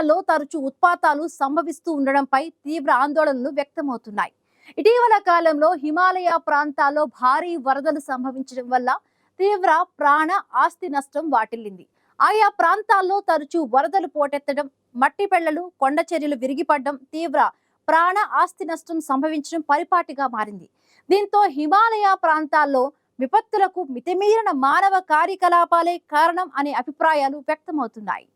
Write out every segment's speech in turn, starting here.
ప్రాంతాల్లో తరచూ ఉత్పాతాలు సంభవిస్తూ ఉండడంపై తీవ్ర ఆందోళనలు వ్యక్తమవుతున్నాయి. ఇటీవల కాలంలో హిమాలయ ప్రాంతాల్లో భారీ వరదలు సంభవించడం వల్ల తీవ్ర ప్రాణ ఆస్తి నష్టం వాటిల్లింది. ఆయా ప్రాంతాల్లో తరచూ వరదలు పోటెత్తడం, మట్టి పెళ్లలు, కొండ చర్యలు విరిగిపడడం, తీవ్ర ప్రాణ ఆస్తి నష్టం సంభవించడం పరిపాటిగా మారింది. దీంతో హిమాలయ ప్రాంతాల్లో విపత్తులకు మితిమీరిన మానవ కార్యకలాపాలే కారణం అనే అభిప్రాయాలు వ్యక్తమవుతున్నాయి.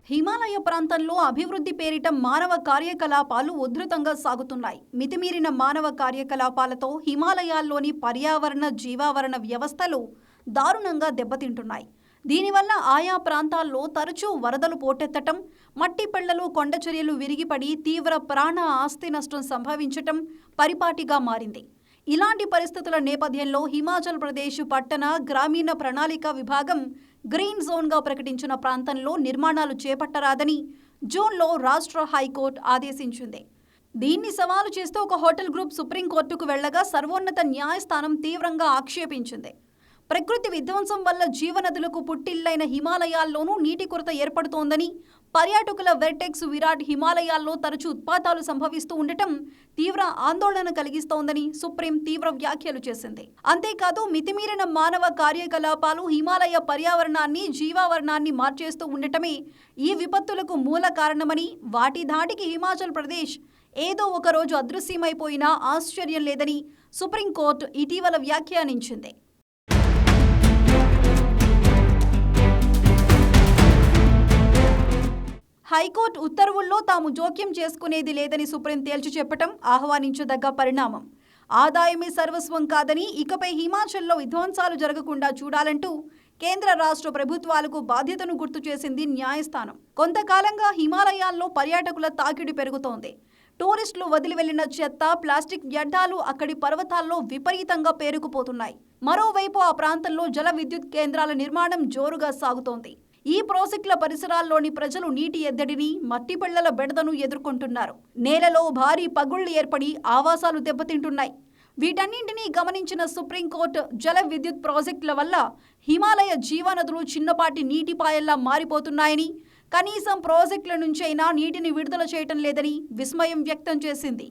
హిమాలయ ప్రాంతంలో అభివృద్ధి పేరిట మానవ కార్యకలాపాలు ఉధృతంగా సాగుతున్నాయి. మితిమీరిన మానవ కార్యకలాపాలతో హిమాలయాల్లోని పర్యావరణ, జీవావరణ వ్యవస్థలు దారుణంగా దెబ్బతింటున్నాయి. దీనివల్ల ఆయా ప్రాంతాల్లో తరచూ వరదలు పోటెత్తటం, మట్టి పెళ్లలు, కొండ చర్యలు విరిగిపడి తీవ్ర ప్రాణ ఆస్తి నష్టం సంభవించటం పరిపాటిగా మారింది. ఇలాంటి పరిస్థితుల నేపథ్యంలో హిమాచల్ ప్రదేశ్ పట్టణ గ్రామీణ ప్రణాళిక విభాగం గ్రీన్ జోన్గా ప్రకటించిన ప్రాంతంలో నిర్మాణాలు చేపట్టరాదని జూన్లో రాష్ట్ర హైకోర్టు ఆదేశించింది. దీన్ని సవాలు చేస్తూ ఒక హోటల్ గ్రూప్ సుప్రీంకోర్టుకు వెళ్లగా సర్వోన్నత న్యాయస్థానం తీవ్రంగా ఆక్షేపించింది. ప్రకృతి విధ్వంసం వల్ల జీవనదులకు పుట్టిల్లైన హిమాలయాల్లోనూ నీటి కొరత ఏర్పడుతోందని, పర్యాటకుల వెర్టెక్స్ విరాట్ హిమాలయాల్లో తరచూ ఉత్పాతాలు సంభవిస్తూ ఉండటం తీవ్ర ఆందోళన కలిగిస్తోందని సుప్రీం తీవ్ర వ్యాఖ్యలు చేసింది. అంతేకాదు, మితిమీరిన మానవ కార్యకలాపాలు హిమాలయ పర్యావరణాన్ని, జీవావరణాన్ని మార్చేస్తూ ఉండటమే ఈ విపత్తులకు మూల కారణమని, వాటి ధాటికి హిమాచల్ ప్రదేశ్ ఏదో ఒక రోజు అదృశ్యమైపోయినా ఆశ్చర్యం లేదని సుప్రీంకోర్టు ఇటీవల వ్యాఖ్యానించింది. హైకోర్టు ఉత్తర్వుల్లో తాము జోక్యం చేసుకునేది లేదని సుప్రీం తేల్చి చెప్పటం ఆహ్వానించదగ్గ పరిణామం. ఆదాయమే సర్వస్వం కాదని, ఇకపై హిమాచల్లో విధ్వంసాలు జరగకుండా చూడాలంటూ కేంద్ర రాష్ట్ర ప్రభుత్వాలకు బాధ్యతను గుర్తు చేసింది న్యాయస్థానం. కొంతకాలంగా హిమాలయాల్లో పర్యాటకుల తాకిడి పెరుగుతోంది. టూరిస్టులు వదిలి వెళ్లిన చెత్త, ప్లాస్టిక్ వ్యర్థాలు అక్కడి పర్వతాల్లో విపరీతంగా పేరుకుపోతున్నాయి. మరోవైపు ఆ ప్రాంతంలో జల విద్యుత్ కేంద్రాల నిర్మాణం జోరుగా సాగుతోంది. ఈ ప్రాజెక్టుల పరిసరాల్లోని ప్రజలు నీటి ఎద్దడిని, మట్టి పెళ్లల బెడదను ఎదుర్కొంటున్నారు. నేలలో భారీ పగుళ్లు ఏర్పడి ఆవాసాలు దెబ్బతింటున్నాయి. వీటన్నింటినీ గమనించిన సుప్రీంకోర్టు జల విద్యుత్ ప్రాజెక్టుల వల్ల హిమాలయ జీవనదులు చిన్నపాటి నీటిపాయల్లా మారిపోతున్నాయని, కనీసం ప్రాజెక్టుల నుంచైనా నీటిని విడుదల చేయటం లేదని విస్మయం వ్యక్తం చేసింది.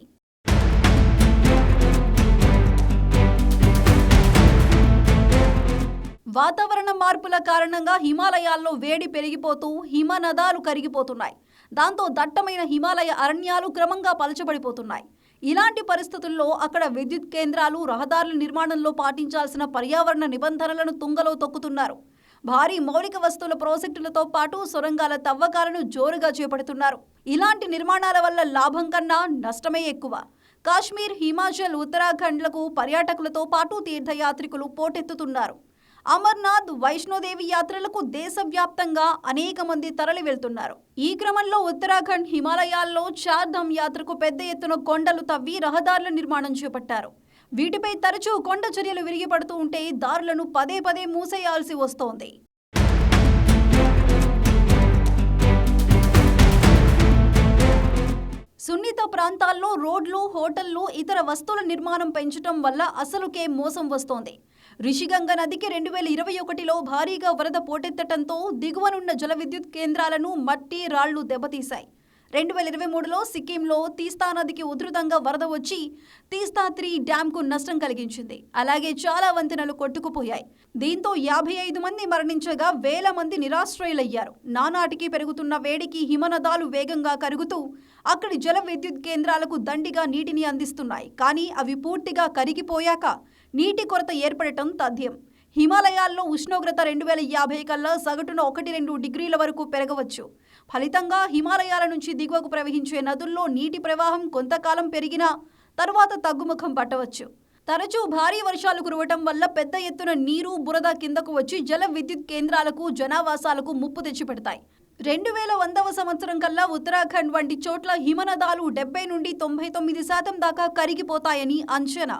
వాతావరణ మార్పుల కారణంగా హిమాలయాల్లో వేడి పెరిగిపోతూ హిమనదాలు కరిగిపోతున్నాయి. దాంతో దట్టమైన హిమాలయ అరణ్యాలు క్రమంగా పలచబడిపోతున్నాయి. ఇలాంటి పరిస్థితుల్లో అక్కడ విద్యుత్ కేంద్రాలు, రహదారుల నిర్మాణంలో పాటించాల్సిన పర్యావరణ నిబంధనలను తుంగలో తొక్కుతున్నారు. భారీ మౌలిక వస్తువుల ప్రాజెక్టులతో పాటు సొరంగాల తవ్వకాలను జోరుగా చేపడుతున్నారు. ఇలాంటి నిర్మాణాల వల్ల లాభం కన్నా నష్టమే ఎక్కువ. కాశ్మీర్, హిమాచల్, ఉత్తరాఖండ్లకు పర్యాటకులతో పాటు తీర్థయాత్రికులు పోటెత్తుతున్నారు. అమర్నాథ్, వైష్ణోదేవి యాత్రలకు దేశవ్యాప్తంగా అనేక మంది తరలి వెళ్తున్నారు. ఈ క్రమంలో ఉత్తరాఖండ్ హిమాలయాల్లో చార్ధామ్ యాత్రకు పెద్ద ఎత్తున కొండలు తవ్వి రహదారుల నిర్మాణం చేపట్టారు. వీటిపై తరచూ కొండ చర్యలు విరిగిపడుతూ ఉంటే దారులను పదే పదే మూసేయాల్సి వస్తోంది. సున్నిత ప్రాంతాల్లో రోడ్లు, హోటళ్లు, ఇతర వస్తువుల నిర్మాణం పెంచడం వల్ల అసలుకే మోసం వస్తోంది. రిషిగంగ నదికి 2021లో భారీగా వరద పోటెత్తడంతో దిగువనున్న జల విద్యుత్ కేంద్రాలను మట్టి, రాళ్లు దెబ్బతీశాయి. 2023లో సిక్కింలో తీస్తా నదికి ఉధృతంగా వరద వచ్చి తీస్తా 3 డ్యాంకు నష్టం కలిగించింది. అలాగే చాలా వంతెనలు కొట్టుకుపోయాయి. దీంతో 55 మంది మరణించగా వేల మంది నిరాశ్రయులయ్యారు. నానాటికి పెరుగుతున్న వేడికి హిమనదాలు వేగంగా కరుగుతూ అక్కడి జల విద్యుత్ కేంద్రాలకు దండిగా నీటిని అందిస్తున్నాయి. కానీ అవి పూర్తిగా కరిగిపోయాక నీటి కొరత ఏర్పడటం తథ్యం. హిమాలయాల్లో ఉష్ణోగ్రత 2050 కల్లా సగటున 1-2 డిగ్రీల వరకు పెరగవచ్చు. ఫలితంగా హిమాలయాల నుంచి దిగువకు ప్రవహించే నదుల్లో నీటి ప్రవాహం కొంతకాలం పెరిగినా తరువాత తగ్గుముఖం పట్టవచ్చు. తరచూ భారీ వర్షాలు కురవటం వల్ల పెద్ద ఎత్తున నీరు, బురద కిందకు వచ్చి జల విద్యుత్ కేంద్రాలకు, జనావాసాలకు ముప్పు తెచ్చిపెడతాయి. 2100వ సంవత్సరం కల్లా ఉత్తరాఖండ్ వంటి చోట్ల హిమనదాలు 70 నుండి 99% దాకా కరిగిపోతాయని అంచనా.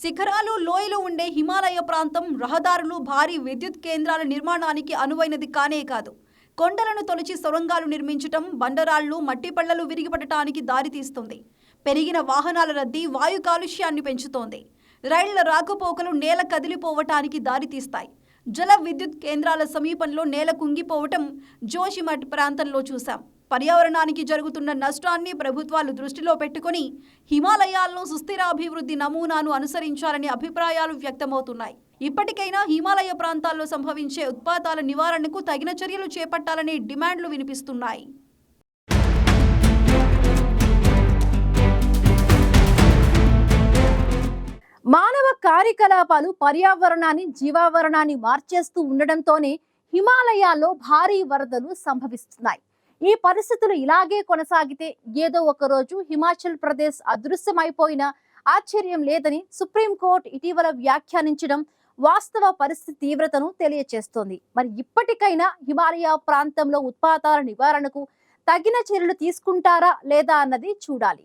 శిఖరాలు, లోయలు ఉండే హిమాలయ ప్రాంతం రహదారులు, భారీ విద్యుత్ కేంద్రాల నిర్మాణానికి అనువైనది కానే కాదు. కొండలను తొలచి సొరంగాలు నిర్మించటం, బండరాళ్లు, మట్టి పళ్లలు విరిగిపడటానికి దారితీస్తుంది. పెరిగిన వాహనాల రద్దీ వాయు కాలుష్యాన్ని పెంచుతోంది. రైళ్ల రాకపోకలు నేల కదిలిపోవటానికి దారితీస్తాయి. జల విద్యుత్ కేంద్రాల సమీపంలో నేల కుంగిపోవటం జోషిమఠ్ ప్రాంతంలో చూశాం. పర్యావరణానికి జరుగుతున్న నష్టాన్ని ప్రభుత్వాలు దృష్టిలో పెట్టుకుని హిమాలయాల్లో సుస్థిరాభివృద్ధి నమూనాను అనుసరించాలని అభిప్రాయాలు వ్యక్తమవుతున్నాయి. ఇప్పటికైనా హిమాలయ ప్రాంతాల్లో సంభవించే ఉత్పాతాల నివారణకు తగిన చర్యలు చేపట్టాలనే డిమాండ్లు వినిపిస్తున్నాయి. మానవ కార్యకలాపాలు పర్యావరణాన్ని జీవావరణాన్ని మార్చేస్తూ ఉండడంతోనే హిమాలయాల్లో భారీ వరదలు సంభవిస్తున్నాయి. ఈ పరిస్థితులు ఇలాగే కొనసాగితే ఏదో ఒక రోజు హిమాచల్ ప్రదేశ్ అదృశ్యమైపోయినా ఆశ్చర్యం లేదని సుప్రీంకోర్టు ఇటీవల వ్యాఖ్యానించడం వాస్తవ పరిస్థితి తీవ్రతను తెలియచేస్తోంది. మరి ఇప్పటికైనా హిమాలయ ప్రాంతంలో ఉత్పాతాల నివారణకు తగిన చర్యలు తీసుకుంటారా లేదా అన్నది చూడాలి.